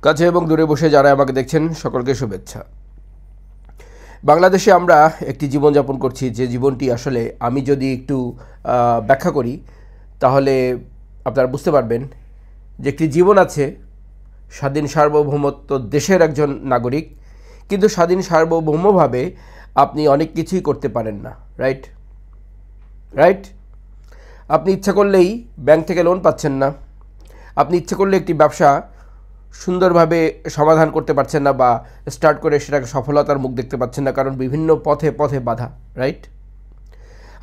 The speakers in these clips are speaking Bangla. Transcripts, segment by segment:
কাছে এবং দূরে বসে যারা আমাকে দেখছেন সকলকে শুভেচ্ছা। বাংলাদেশে আমরা একটি জীবনযাপন করছি, যে জীবনটি আসলে আমি যদি একটু ব্যাখ্যা করি তাহলে আপনারা বুঝতে পারবেন যে একটি জীবন আছে স্বাধীন সার্বভৌমত্ব দেশের একজন নাগরিক, কিন্তু স্বাধীন সার্বভৌমভাবে আপনি অনেক কিছুই করতে পারেন না। রাইট। আপনি ইচ্ছা করলেই ব্যাংক থেকে লোন পাচ্ছেন না, আপনি ইচ্ছে করলে একটি ব্যবসা সুন্দরভাবে সমাধান করতে পারছেন না বা স্টার্ট করে সেটাকে সফলতার মুখ দেখতে পাচ্ছেন না, কারণ বিভিন্ন পথে পথে বাধা। রাইট।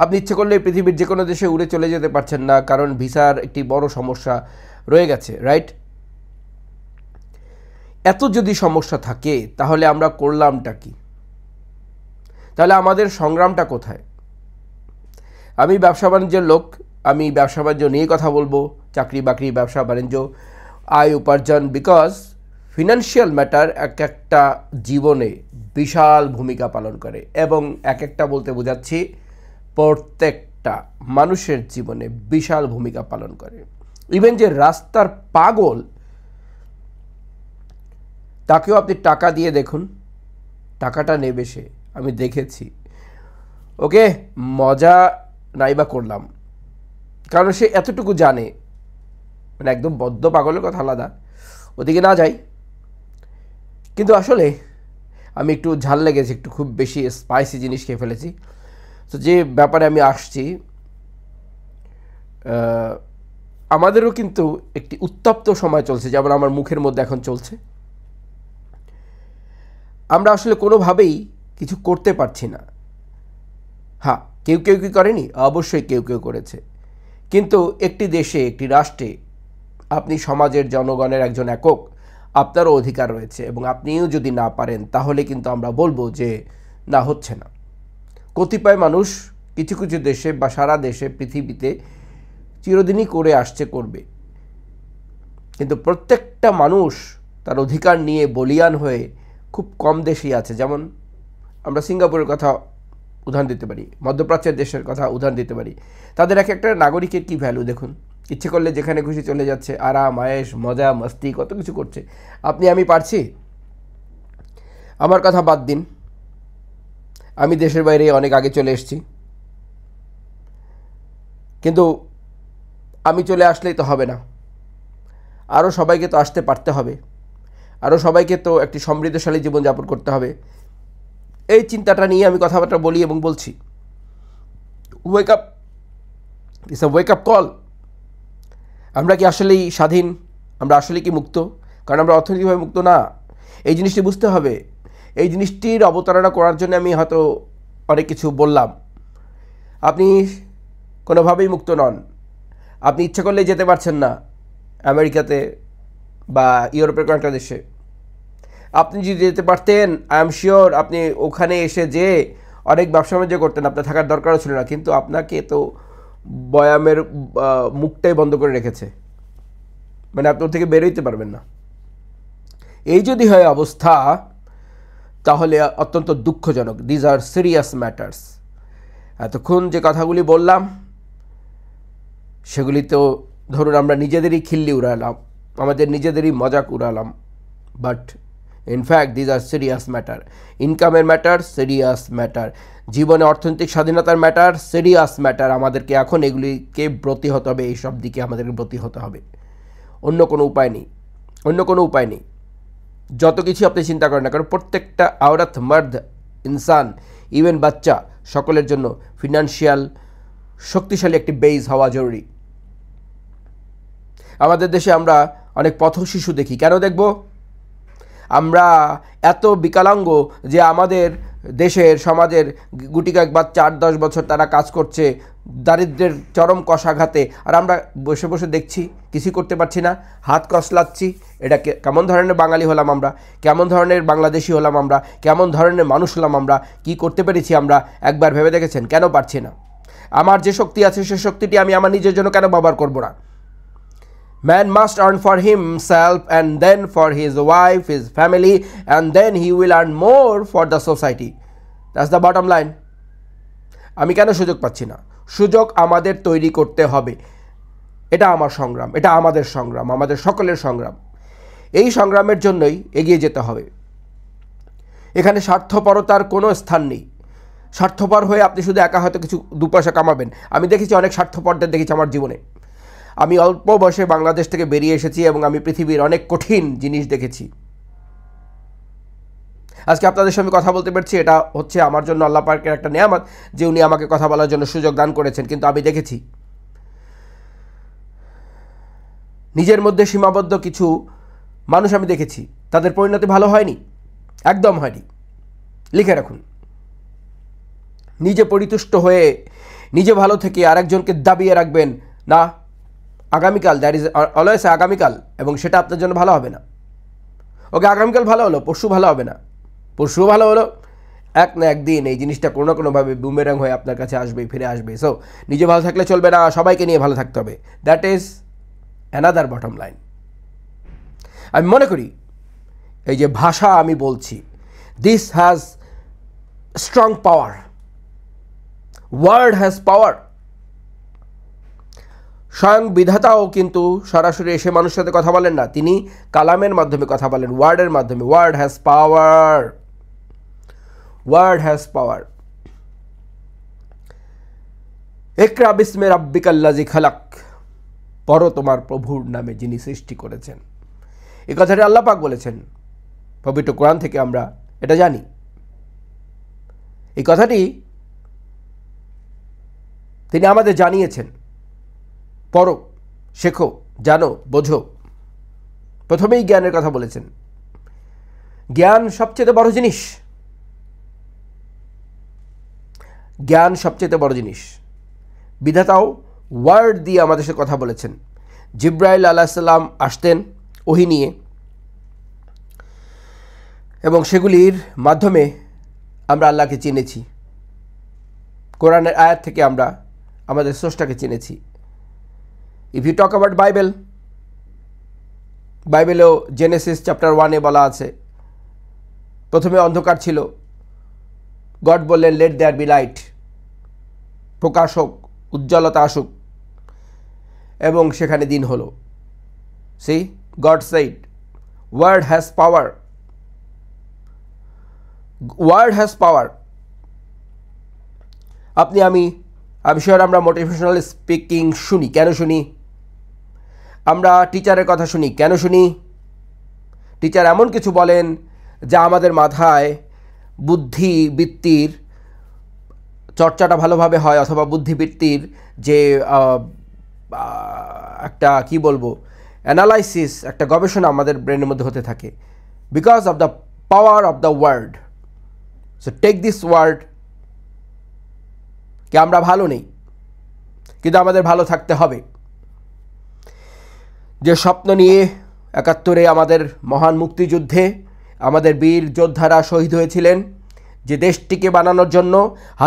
আপনি ইচ্ছে করলে পৃথিবীর যে কোনো দেশে উড়ে চলে যেতে পারছেন না, কারণ ভিসার একটি বড় সমস্যা রয়ে গেছে। রাইট। এত যদি সমস্যা থাকে তাহলে আমরা করলামটা কি? তাহলে আমাদের সংগ্রামটা কোথায়? আমি ব্যবসা বাণিজ্যের লোক, আমি ব্যবসা বাণিজ্য নিয়ে কথা বলবো, চাকরি বাকরি, ব্যবসা বাণিজ্য, আয় উপার্জন, বিকজ ফিনান্সিয়াল ম্যাটার এক একটা জীবনে বিশাল ভূমিকা পালন করে, এবং এক একটা বলতে বোঝাচ্ছি প্রত্যেকটা মানুষের জীবনে বিশাল ভূমিকা পালন করে। ইভেন যে রাস্তার পাগল, তাকেও আপনি টাকা দিয়ে দেখুন, টাকাটা নেবে সে। আমি দেখেছি। ওকে, মজা নাইবা করলাম, কারণ সে এতটুকু জানে, মানে একদম বদ্ধ পাগলের কথা আলাদা, ওদিকে না যাই। কিন্তু আসলে আমি একটু ঝাল লেগেছে, একটু খুব বেশি স্পাইসি জিনিস খেয়ে ফেলেছি। তো যে ব্যাপারে আমি আসছি, আমাদেরও কিন্তু একটি উত্তপ্ত সময় চলছে, যেমন আমার মুখের মধ্যে এখন চলছে। আমরা আসলে কোনোভাবেই কিছু করতে পারছি না। হ্যাঁ, কেউ কেউ কি করেনি? অবশ্যই কেউ কেউ করেছে। কিন্তু একটি দেশে, একটি রাষ্ট্রে আপনি সমাজের জনগণের একজন একক, আপনারও অধিকার রয়েছে, এবং আপনিও যদি না পারেন তাহলে কিন্তু আমরা বলবো যে না, হচ্ছে না। কতিপয় মানুষ কিছু কিছু দেশে বা সারা দেশে পৃথিবীতে চিরদিনই করে আসছে, করবে, কিন্তু প্রত্যেকটা মানুষ তার অধিকার নিয়ে বলিয়ান হয়ে খুব কম দেশই আছে। যেমন আমরা সিঙ্গাপুরের কথা উদাহরণ দিতে পারি, মধ্যপ্রাচ্যের দেশের কথা উদাহরণ দিতে পারি। তাদের এক একটা নাগরিকের কী ভ্যালু দেখুন, ইচ্ছে করলে যেখানে খুশি চলে যাচ্ছে, আরাম আয়েশ মজা মস্তি কত কিছু করছে। আমি পারছি? আমার কথা বাদ দিন, আমি দেশের বাইরে অনেক আগে চলে এসেছি, কিন্তু আমি চলে আসলেই তো হবে না, আরও সবাইকে তো আসতে পারতে হবে, আরও সবাইকে তো একটি সমৃদ্ধশালী জীবনযাপন করতে হবে। এই চিন্তাটা নিয়ে আমি কথাবার্তা বলি এবং বলছি। Wake up, it's a wake up call. আমরা কি আসলেই স্বাধীন? আমরা আসলে কি মুক্ত? কারণ আমরা অর্থনৈতিকভাবে মুক্ত না, এই জিনিসটি বুঝতে হবে। এই জিনিসটির অবতারণা করার জন্য আমি হয়তো অনেক কিছু বললাম। আপনি কোনোভাবেই মুক্ত নন। আপনি ইচ্ছা করলে যেতে পারছেন না আমেরিকাতে বা ইউরোপের কয়েকটা দেশে। আপনি যদি যেতে পারতেন, আই এম শিওর আপনি ওখানে এসে যে অনেক ব্যবসা বাণিজ্য করতেন, আপনার থাকার দরকারও ছিল না। কিন্তু আপনাকে তো বয়ামের মুখটাই বন্ধ করে রেখেছে, মানে আপনি ওর থেকে বেরোইতে পারবেন না। এই যদি হয় অবস্থা, তাহলে অত্যন্ত দুঃখজনক। These are serious matters. এতক্ষণ যে কথাগুলি বললাম সেগুলি তো ধরুন আমরা নিজেদেরই খিল্লি উড়ালাম, আমাদের নিজেদেরই মজাক উড়ালাম, but in fact these are serious matter. ইনকামের ম্যাটার, সিরিয়াস ম্যাটার। জীবনে অর্থনৈতিক স্বাধীনতার ম্যাটার, সিরিয়াস ম্যাটার। আমাদেরকে এখন এগুলিকে ব্রতী হতে হবে, এইসব দিকে আমাদেরকে ব্রতী হতে হবে। অন্য কোনো উপায় নেই। যত কিছু আপনি চিন্তা করেন না, কারণ প্রত্যেকটা আওরাত, মর্দ, ইনসান, ইভেন বাচ্চা, সকলের জন্য ফিনান্সিয়াল শক্তিশালী একটি বেস হওয়া জরুরি। আমাদের দেশে আমরা অনেক পথ শিশু দেখি। কেন দেখব? আমরা এত বিকলাঙ্গ যে আমাদের দেশের সমাজের গুটি কয়েক বাচ্চা 8-10 বছর তারা কাজ করছে দারিদ্র্যের চরম কষাঘাতে, আর আমরা বসে বসে দেখছি, কিছু করতে পারছি না, হাত কসলাচ্ছি। এটা কেমন ধরনের বাঙালি হলাম আমরা? কেমন ধরনের বাংলাদেশি হলাম আমরা? কেমন ধরনের মানুষ হলাম আমরা? কি করতে পেরেছি আমরা? একবার ভেবে দেখেছেন? কেন পারছি না? আমার যে শক্তি আছে সে শক্তিটি আমি আমার নিজের জন্য কেন ব্যবহার করব না? Man must earn for himself and then for his wife, his family, and then he will earn more for the society. That's the bottom line. আমি কেন সুযোগ পাচ্ছি না? সুযোগ আমাদের তৈরি করতে হবে। এটা আমার সংগ্রাম, এটা আমাদের সংগ্রাম, আমাদের সকলের সংগ্রাম। এই সংগ্রামের জন্যই এগিয়ে যেতে হবে। এখানে স্বার্থপরতার কোনো স্থান নেই। স্বার্থপর হয়ে আপনি শুধু একা হয়তো কিছু 2 পয়সা কামাবেন। আমি দেখেছি অনেক স্বার্থপরদের দেখেছি আমার জীবনে। আমি অল্প বয়সে বাংলাদেশ থেকে বেরিয়ে এসেছি এবং আমি পৃথিবীর অনেক কঠিন জিনিস দেখেছি। আজকে আপনাদের সঙ্গে কথা বলতে পারছি, এটা হচ্ছে আমার জন্য আল্লাহ পাকের একটা নেয়ামত যে উনি আমাকে কথা বলার জন্য সুযোগ দান করেছেন। কিন্তু আমি দেখেছি নিজের মধ্যে সীমাবদ্ধ কিছু মানুষ আমি দেখেছি, তাদের পরিণতি ভালো হয়নি, একদম হয়নি। লিখে রাখুন। নিজে পরিতুষ্ট হয়ে নিজে ভালো থেকে আরেকজনকে দাবিয়ে রাখবেন না আগামীকাল, দ্যাট ইজ অলওয়েজ আগামীকাল, এবং সেটা আপনার জন্য ভালো হবে না। ওকে আগামীকাল ভালো হলো, পরশু ভালো হবে না, পরশুও ভালো হলো, এক না একদিন এই জিনিসটা কোনো না কোনোভাবে বুমেরাং হয়ে আপনার কাছে আসবেই, ফিরে আসবে। সো নিজে ভালো থাকলে চলবে না, সবাইকে নিয়ে ভালো থাকতে হবে। That is another bottom line. আমি মনে করি এই যে ভাষা আমি বলছি, this has strong power, word has power. স্বয়ং বিধাতাও কিন্তু সরাসরি এসে মানুষের সাথে কথা বলেন না, তিনি কালামের মাধ্যমে কথা বলেন, ওয়ার্ডের মাধ্যমে। Word has power, word has power. ইকরা বিস্মে রাব্বিকাল্লাযী খালাক, পড়ো তোমার প্রভুর নামে যিনি সৃষ্টি করেছেন। এই কথাটি আল্লাহ পাক বলেছেন, পবিত্র কোরআন থেকে আমরা এটা জানি। এই কথাটি তিনি আমাদের জানিয়েছেন, পড়ো, শেখো, জানো, বোঝো। প্রথমেই জ্ঞানের কথা বলেছেন। জ্ঞান সবচেয়ে বড় জিনিস, জ্ঞান সবচেয়ে বড় জিনিস। বিধাতাও ওয়ার্ড দিয়ে আমাদের সাথে কথা বলেছেন। জিব্রাইল আলাইহিস সালাম আসতেন ওহী নিয়ে, এবং সেগুলির মাধ্যমে আমরা আল্লাহকে চিনেছি। কোরআনের আয়াত থেকে আমরা আমাদের স্রষ্টাকে চিনেছি। If you talk about Bible, বাইবেলেও জেনেসিস চ্যাপ্টার 1-এ বলা আছে, প্রথমে অন্ধকার ছিল, গড বললেন লেট দেয়ার বি লাইট, প্রকাশ হোক, উজ্জ্বলতা আসুক, এবং সেখানে দিন হলো। See, God said, word has power, word has power. আপনি আমি শিওর আমরা মোটিভেশনাল স্পিকিং শুনি। কেন শুনি? আমরা টিচারের কথা শুনি। কেন শুনি? টিচার এমন কিছু বলেন যা আমাদের মাথায় বুদ্ধিবৃত্তির চর্চাটা ভালোভাবে হয়, অথবা বুদ্ধিবৃত্তির যে একটা কি বলবো অ্যানালাইসিস, একটা গবেষণা আমাদের ব্রেনের মধ্যে হতে থাকে, because of the power of the word. So take this word, কি আমরা ভালো নেই, কিন্তু আমাদের ভালো থাকতে হবে। যে স্বপ্ন নিয়ে ৭১-এ আমাদের মহান মুক্তিযুদ্ধে আমাদের বীর যোদ্ধারা শহীদ হয়েছিলেন, যে দেশটিকে বানানোর জন্য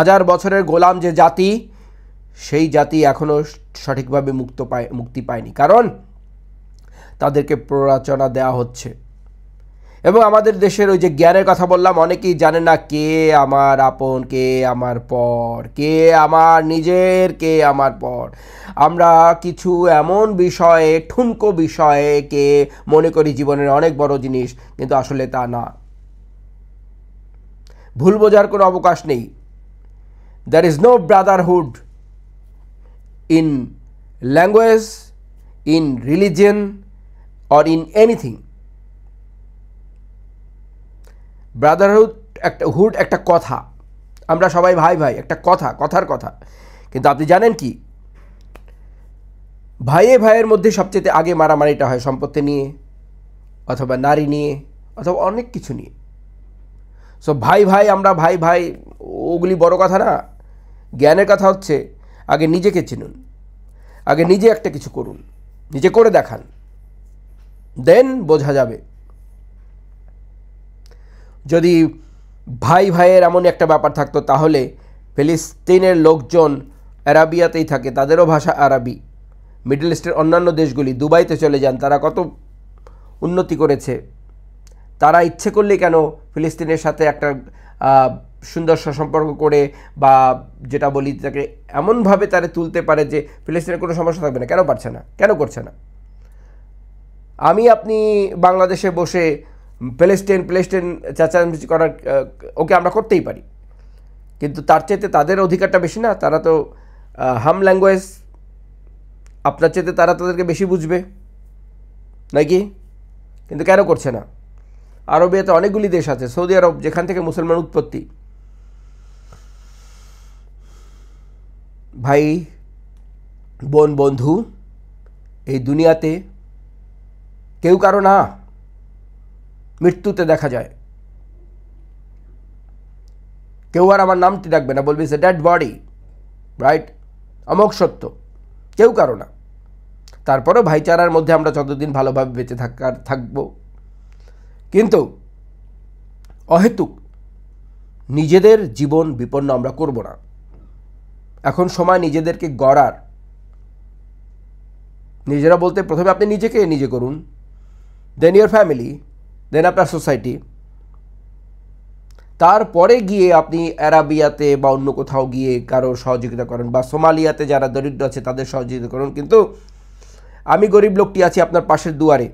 1000 বছরের গোলাম যে জাতি, সেই জাতি এখনও সঠিকভাবে মুক্তি পায়নি, কারণ তাদেরকে প্ররোচনা দেওয়া হচ্ছে। এবং আমাদের দেশের ওই যে জ্ঞানের কথা বললাম, অনেকেই জানে না কে আমার আপন, কে আমার পর, কে আমার নিজের, কে আমার পর। আমরা কিছু এমন বিষয়ে, ঠুনকো বিষয়ে কে মনে করি জীবনের অনেক বড় জিনিস, কিন্তু আসলে তা না। ভুল বোঝার কোনো অবকাশ নেই। There is no brotherhood in language, in religion or in anything. Brotherhood একটা কথা, আমরা সবাই ভাই ভাই, একটা কথার কথা। কিন্তু আপনি জানেন কি, ভাইয়ে ভাইয়ের মধ্যে সবচেয়ে আগে মারামারিটা হয় সম্পত্তি নিয়ে, অথবা নারী নিয়ে, অথবা অনেক কিছু নিয়ে। সো ভাই ভাই, আমরা ভাই ভাই, ওগুলি বড় কথা না। জ্ঞানের কথা হচ্ছে আগে নিজেকে চিনুন, আগে নিজে একটা কিছু করুন, নিজে করে দেখান, দেন বোঝা যাবে। যদি ভাই ভাইয়ের এমন একটা ব্যাপার থাকতো, তাহলে ফিলিস্তিনের লোকজন আরাবিয়াতেই থাকে, তাদেরও ভাষা আরবি। মিডল ইস্টের অন্যান্য দেশগুলি, দুবাইতে চলে যান, তারা কত উন্নতি করেছে। তারা ইচ্ছে করলে কেন ফিলিস্তিনের সাথে একটা সুন্দর সম্পর্ক করে, বা যেটা বলি তাকে এমনভাবে তারা তুলতে পারে যে ফিলিস্তিনের কোনো সমস্যা থাকবে না। কেন পারছে না? কেন করছে না? আমি আপনি বাংলাদেশে বসে প্লেস্টেন চেঁচামেচি করার ওকে আমরা করতেই পারি, কিন্তু তার চাইতে তাদের অধিকারটা বেশি না? তারা তো হাম ল্যাঙ্গুয়েজ, আপনার চাইতে তারা তাদেরকে বেশি বুঝবে নাকি? কিন্তু কেন করছে না? আরবিয়াতে অনেকগুলি দেশ আছে, সৌদি আরব যেখান থেকে মুসলমান উৎপত্তি। ভাই বোন বন্ধু, এই দুনিয়াতে কেউ কারো না, মৃত্যুতে দেখা যায়। কেউ আর আমার নামটি ডাকবে না, বলবি সে ডেড বডি, রাইট? অমোঘ সত্য, কেউ কারো না। তারপরেও ভাইচারার মধ্যে আমরা যতদিন ভালোভাবে বেঁচে থাকবো, কিন্তু অহেতুক নিজেদের জীবন বিপন্ন আমরা করব না। এখন সময় নিজেদেরকে গড়ার। নিজেরা বলতে প্রথমে আপনি নিজেকে নিজে করুন, দেন ইয়োর ফ্যামিলি, দেন আপনার সোসাইটি, তারপরে গিয়ে আপনি আরাবিয়াতে বা অন্য কোথাও গিয়ে কারো সহযোগিতা করেন, বা সোমালিয়াতে যারা দরিদ্র আছে তাদের সহযোগিতা করুন। কিন্তু আমি গরিব লোকটি আছি আপনার পাশের দুয়ারে,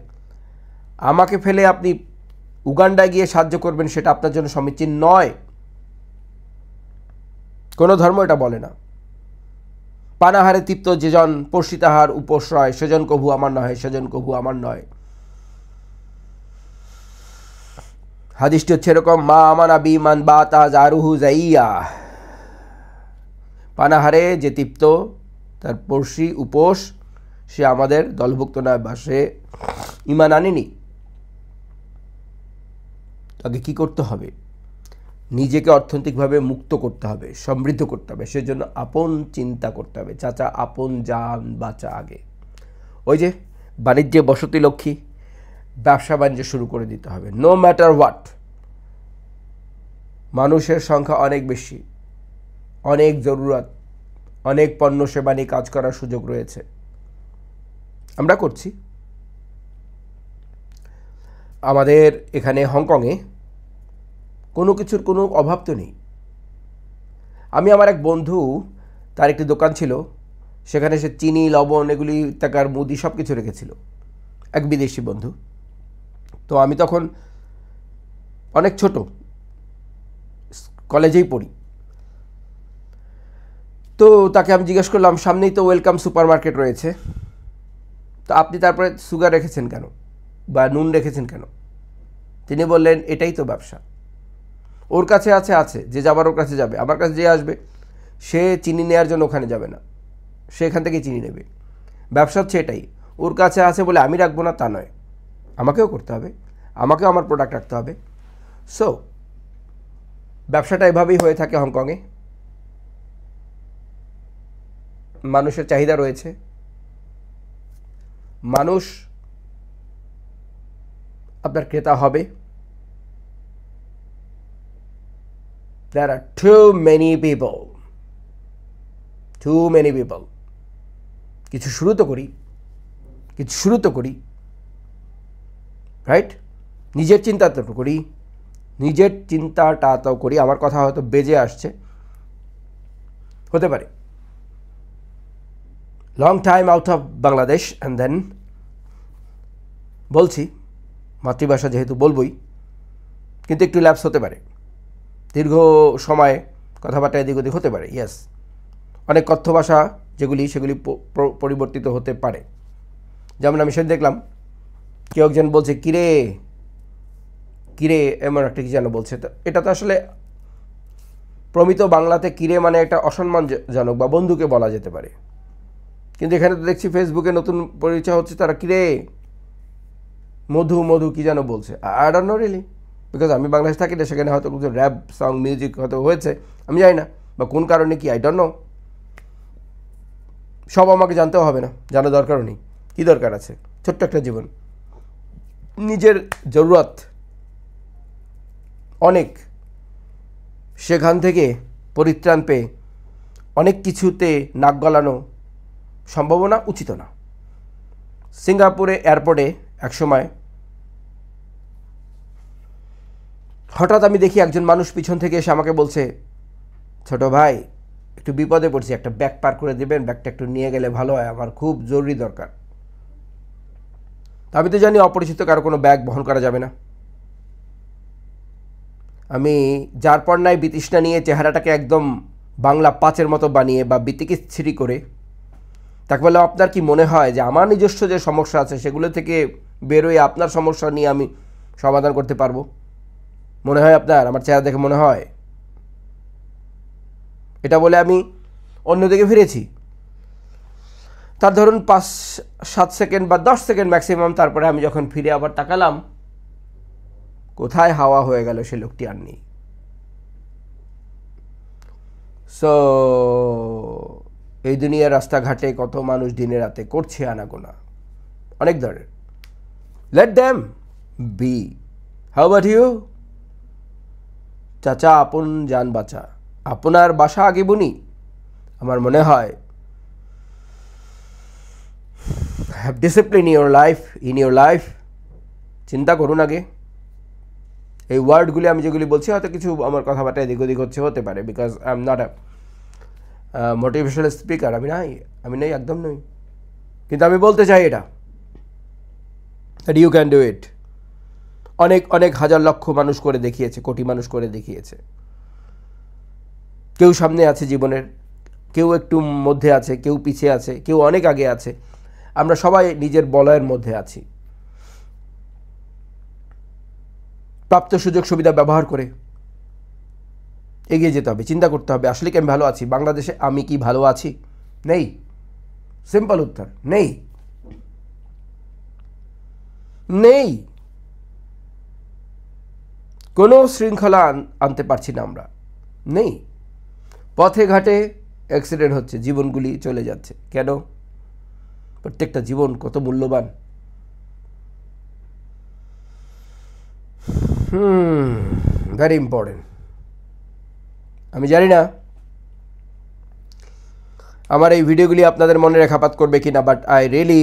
আমাকে ফেলে আপনি উগান্ডায় গিয়ে সাহায্য করবেন, সেটা আপনার জন্য সমীচীন নয়। কোনো ধর্ম এটা বলে না। পানাহারে তৃপ্ত যেজন পর্ষিতাহার উপশ্রয়, সেজন কভু আমার নয়, সেজন কভু আমার নয়। হাদিসটি হচ্ছে এরকম, মা আমানা বিমান বা তা জারুহু যাইয়া, পানাহারে যে তৃপ্ত তার পড়শি উপোস সে আমাদের দলভুক্ত নয়, বা সে ইমান আনেনি। তাকে কী করতে হবে? নিজেকে অর্থনৈতিকভাবে মুক্ত করতে হবে, সমৃদ্ধ করতে হবে। সেজন্য আপন চিন্তা করতে হবে। চাচা, আপন যান বাঁচা আগে। ওই যে বাণিজ্যে বসতি লক্ষ্মী, ব্যবসা বাণিজ্য শুরু করে দিতে হবে, নো ম্যাটার হোয়াট। মানুষের সংখ্যা অনেক বেশি, অনেক জরুরত, অনেক পণ্য সেবা নিয়ে কাজ করার সুযোগ রয়েছে, আমরা করছি। আমাদের এখানে হংকংয়ে কোনো কিছুর কোনো অভাব তো নেই। আমি আমার এক বন্ধু, তার একটি দোকান ছিল, সেখানে সে চিনি, লবণ, এগুলি টাকার মুদি সব কিছু রেখেছিল, এক বিদেশি বন্ধু। তো আমি তখন অনেক ছোট, কলেজেই পড়ি। তো তাকে আমি জিজ্ঞেস করলাম, সামনেই তো ওয়েলকাম সুপার মার্কেট রয়েছে, তো আপনি তারপরে সুগার রেখেছেন কেন, বা নুন রেখেছেন কেন? তিনি বললেন, এটাই তো ব্যবসা। ওর কাছে আছে, যে যাবার ওর কাছে যাবে। আমার কাছে যে আসবে সে চিনি নেওয়ার জন্য ওখানে যাবে না, সে এখান থেকে চিনি নেবে। ব্যবসা হচ্ছে এটাই। ওর কাছে আছে বলে আমি রাখবো না তা নয়, আমাকেও করতে হবে, আমাকেও আমার প্রোডাক্ট রাখতে হবে। সো ব্যবসাটা এভাবেই হয়ে থাকে হংকংয়ে। মানুষের চাহিদা রয়েছে, মানুষ আপনার ক্রেতা হবে। There are too many people. কিছু শুরু তো করি, রাইট? নিজের চিন্তাটা তো করি। আমার কথা হয়তো বেজে আসছে, হতে পারে। Long time out of Bangladesh, and then বলছি, মাতৃভাষা যেহেতু বলবই, কিন্তু একটু ল্যাপস হতে পারে, দীর্ঘ সময় কথাবার্তা এদিক ওদিক হতে পারে। ইয়েস, অনেক কথ্য ভাষা সেগুলি পরিবর্তিত হতে পারে। যেমন আমি সেদিন দেখলাম কেউ একজন বলছে কিরে এমন একটা কি যেন বলছে। তো এটা তো আসলে প্রমিত বাংলাতে কিরে মানে একটা অসম্মানজনক, বা বন্ধুকে বলা যেতে পারে। কিন্তু এখানে তো দেখছি ফেসবুকে নতুন পরিচয় হচ্ছে, তারা কিরে মধু কি যেন বলছে। I don't know really, because আমি বাংলাদেশ থাকি না, সেখানে হয়তো কিছু র্যাপ সং মিউজিক হয়তো হয়েছে, আমি জানি না, বা কোন কারণে কি, আই ডোন্ট নো। সব আমাকে জানতেও হবে না, জানার দরকারও নেই। কী দরকার আছে? ছোট্ট একটা জীবন, নিজের জরুরত অনেক, সেখান থেকে পরিত্রাণ পেয়ে অনেক কিছুতে নাক গলানো সম্ভাবনা উচিত না। সিঙ্গাপুরে এয়ারপোর্টে একসময় হঠাৎ আমি দেখি একজন মানুষ পিছন থেকে এসে আমাকে বলছে, ছোট ভাই একটু বিপদে পড়ছি, একটা ব্যাগ পার করে দেবেন, ব্যাগটা একটু নিয়ে গেলে ভালো হয়, আমার খুব জরুরি দরকার। আমি তো জানি অপরিচিত কারো কোনো ব্যাগ বহন করা যাবে না। আমি যার পর নাই বিতৃষ্ণা নিয়ে চেহারাটাকে একদম বাংলা 5-এর মতো বানিয়ে বা বিতিকিচ্ছিরি করে তাকে বলে, আপনার কি মনে হয় যে আমার নিজস্ব যে সমস্যা আছে সেগুলো থেকে বেরোয় আপনার সমস্যা নিয়ে আমি সমাধান করতে পারবো? মনে হয় আপনার আমার চেহারা দেখে মনে হয়? এটা বলে আমি অন্যদিকে ফিরেছি। তার ধরুন 5-7 সেকেন্ড বা 10 সেকেন্ড ম্যাক্সিমাম, তারপরে আমি যখন ফিরে আবার তাকালাম, কোথায় হাওয়া হয়ে গেল সে লোকটি আর নেই। সো এই দুনিয়ার রাস্তাঘাটে কত মানুষ দিনে রাতে করছে আনাগোনা অনেক ধরনের। Let them be. How about you? চাচা, আপন জান বাঁচা, আপনার বাসা আগে বুনি। আমার মনে হয় have discipline in your life. চিন্তা করুন আগে। এই ওয়ার্ডগুলি আমি যেগুলি বলছি হয়তো কিছু আমার কথাবার্তা এদিক ওদিক হচ্ছে, হতে পারে, because I am not a motivational speaker. আমি নেই, একদম নই। কিন্তু আমি বলতে চাই এটা, that you can do it. অনেক অনেক হাজার লক্ষ মানুষ করে দেখিয়েছে, কোটি মানুষ করে দেখিয়েছে। কেউ সামনে আছে জীবনের, কেউ একটু মধ্যে আছে, কেউ পিছিয়ে আছে, কেউ অনেক আগে আছে। আমরা সবাই নিজের বলয়ের মধ্যে আছি। প্রাপ্ত সুযোগ সুবিধা ব্যবহার করে এগিয়ে যেতে হবে। চিন্তা করতে হবে, আসলে কি আমি ভালো আছি? বাংলাদেশে আমি কি ভালো আছি? নেই। সিম্পল উত্তর, নেই। নেই। কোনো শৃঙ্খলা আনতে পারছি না আমরা। নেই। পথে ঘাটে অ্যাক্সিডেন্ট হচ্ছে, জীবনগুলি চলে যাচ্ছে। কেন? প্রত্যেকটা জীবন কত মূল্যবান। Very important. আমি জানি না আমার এই ভিডিওগুলি আপনাদের মনে রেখাপাত করবে কিনা, but I really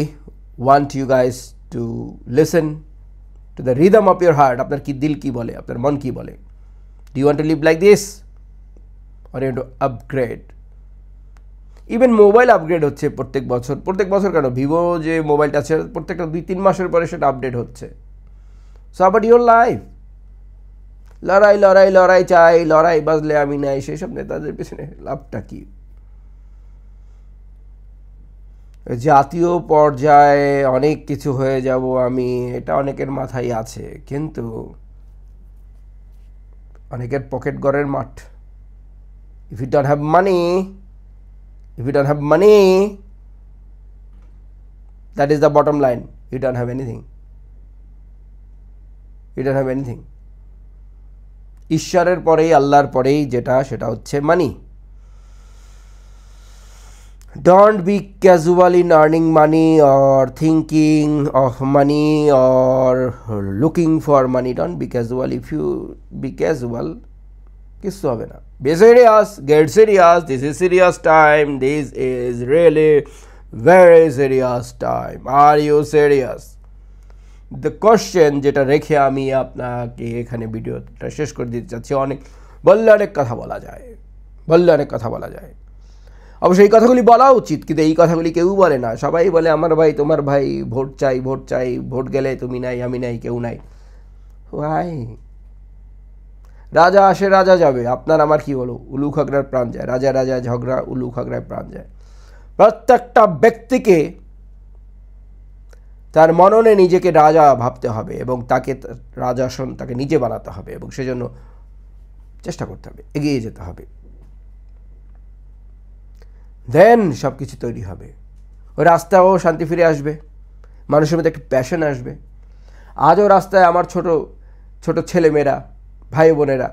want you guys to listen to the rhythm of your heart. আপনার কি দিল কি বলে, আপনার মন কি বলে? Do you want to live like this or you to upgrade? Even mobile upgrade হচ্ছে প্রত্যেক বছর কেন, ভিভো যে মোবাইলটা আছে প্রত্যেকটা 2-3 মাসের পরে সেটা আপডেট হচ্ছে। সো অ্যাবাউট ইউর লাইফ, লড়াই লড়াই লড়াই চাই, লড়াই বাজলে আমি নাই, সেই সব নেতাদের পেছনে লাভটা কি? জাতীয় পর্যায়ে অনেক কিছু হয়ে যাব আমি, এটা অনেকের মাথায় আছে, কিন্তু অনেকের পকেট গড়ের মাঠ। If you don't have money, that is the bottom line, you don't have anything. ঈশ্বরের পরেই, আল্লাহর পরেই যেটা, সেটা হচ্ছে মানি। Don't be casual in earning money or thinking of money or looking for money. Don't be casual. If you be casual, কিছু হবে না। Be serious, get serious. This is serious time. This is really very serious time. Are you serious? The question যেটা রেখে আমি আপনাকে এখানে ভিডিওটা শেষ করে দিতে চাচ্ছি, অনেক কথা বলা যায়। অবশ্য এই কথাগুলি বলা উচিত, কিন্তু এই কথাগুলি কেউ বলে না। সবাই বলে আমার ভাই, তোমার ভাই, ভোট চাই, ভোট গেলে তুমি নাই, আমি নাই, কেউ নাই। ভাই, রাজা আসে রাজা যাবে, আপনার আমার কি বলো, উলু খাগড়ার প্রাণ যায়। রাজা রাজা ঝগড়া, উলু খাগড়ায় প্রাণ যায়। প্রত্যেকটা ব্যক্তিকে তার মননে নিজেকে রাজা ভাবতে হবে এবং তাকে রাজাসন তাকে নিজে বানাতে হবে, এবং সেজন্য চেষ্টা করতে হবে, এগিয়ে যেতে হবে। দেন সব কিছু তৈরি হবে। ওই রাস্তাও শান্তি ফিরে আসবে, মানুষের মধ্যে একটা প্যাশন আসবে। আজও রাস্তায় আমার ছোট ছোট ছেলেমেয়েরা, ভাই বোনেরা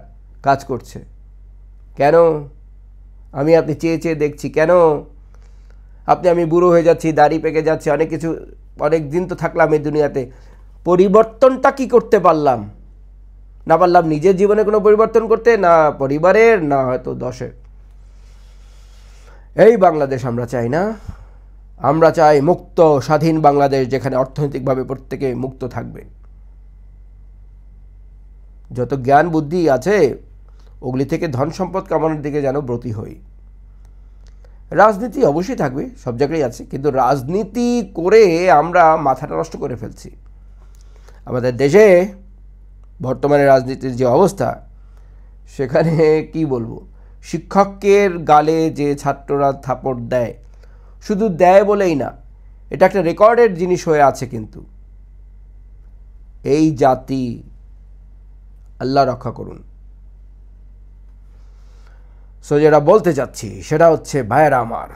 কাজ করছে। কেন? আমি আপনি চেয়ে চেয়ে দেখছি। কেন? আমি বুড়ো হয়ে যাচ্ছি, দাড়ি পেকে যাচ্ছে, অনেক দিন তো থাকলাম এই দুনিয়াতে, পরিবর্তনটা কি করতে পারলাম? না পারলাম নিজের জীবনে কোনো পরিবর্তন করতে, না পরিবারের, না হয়তো 10-এর। এই বাংলাদেশ আমরা চাই না। আমরা চাই মুক্ত স্বাধীন বাংলাদেশ, যেখানে অর্থনৈতিকভাবে প্রত্যেকে মুক্ত থাকবে। যত জ্ঞান বুদ্ধি আছে ওগুলি থেকে ধন সম্পদ কামানোর দিকে যেন ব্রতী হই। রাজনীতি অবশ্যই থাকবে, সব জায়গায় আছে, কিন্তু রাজনীতি করে আমরা মাথাটা নষ্ট করে ফেলছি। আমাদের দেশে বর্তমানে রাজনীতির যে অবস্থা, সেখানে কি বলবো, শিক্ষকের গালে যে ছাত্ররা থাপড় দেয়, শুধু দেয় বলেই না, এটা একটা রেকর্ডের জিনিস হয়ে আছে। কিন্তু এই জাতি আল্লাহ রক্ষা করুন। সো যেটা বলতে চাচ্ছি সেটা হচ্ছে, ভাইয়েরা আমার,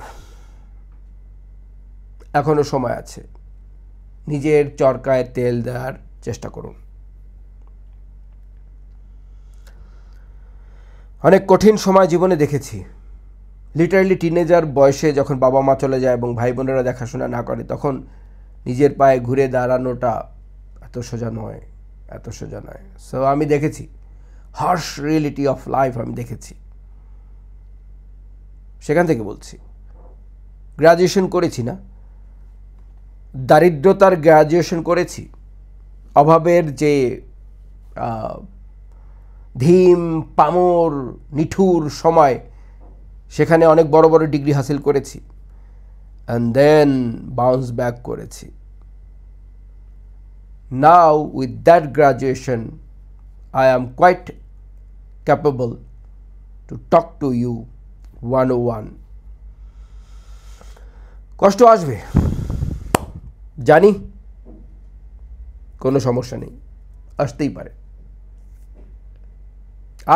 এখনো সময় আছে, নিজের চরকায় তেল দেওয়ার চেষ্টা করুন। অনেক কঠিন সময় জীবনে দেখেছি। লিটারালি টিনেজার বয়সে যখন বাবা মা চলে যায় এবং ভাই বোনেরা দেখাশোনা না করে, তখন নিজের পায়ে ঘুরে দাঁড়ানোটা এত সোজা নয়, এত সোজা নয়। সো আমি দেখেছি, হার্শ রিয়েলিটি অফ লাইফ আমি দেখেছি। সেখান থেকে বলছি, গ্র্যাজুয়েশন করেছি না, দারিদ্রতার গ্র্যাজুয়েশন করেছি, অভাবের যে ধীম পামর নিঠুর সময়, সেখানে অনেক বড় বড় ডিগ্রি হাসিল করেছি, অ্যান্ড দেন বাউন্স ব্যাক করেছি। Now with that graduation I am quite capable to talk to you 101। কষ্ট আসবে জানি, কোনো সমস্যা নেই, আসতেই পারে।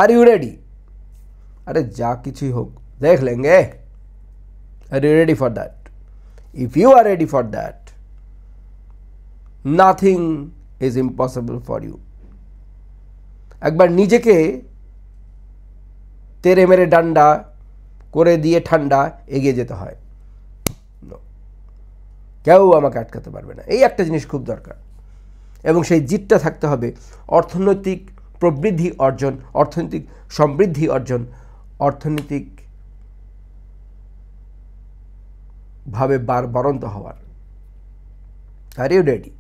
Are you ready? আরে যা কিছুই হোক দেখ লেঙ্গে। Are you ready for that? If you are ready for that, nothing is impossible for you. একবার নিজেকে তেরে মেরে ডান্ডা করে দিয়ে ঠান্ডা এগিয়ে যেতে হয়। কেউ আমাকে আটকাতে পারবে না, এই একটা জিনিস খুব দরকার। এবং সেই জিতটা থাকতে হবে অর্থনৈতিক প্রবৃদ্ধি অর্জন, অর্থনৈতিক সমৃদ্ধি অর্জন, অর্থনৈতিকভাবে বাড়ন্ত হওয়ার। আর ইউ রেডি?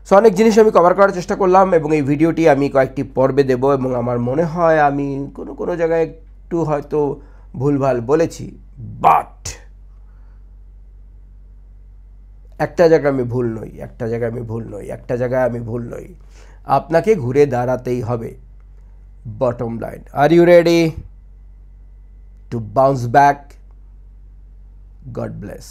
সো অনেক জিনিস আমি কভার করার চেষ্টা করলাম এবং এই ভিডিওটি আমি কয়েকটি পর্বে দেব, এবং আমার মনে হয় আমি কোনো জায়গায় একটু হয়তো ভুলভাল বলেছি, বাট একটা জায়গায় আমি ভুল নই, একটা জায়গায় আমি ভুল নই। আপনাকে ঘুরে দাঁড়াতেই হবে। Bottom line, are you ready to bounce back? God bless.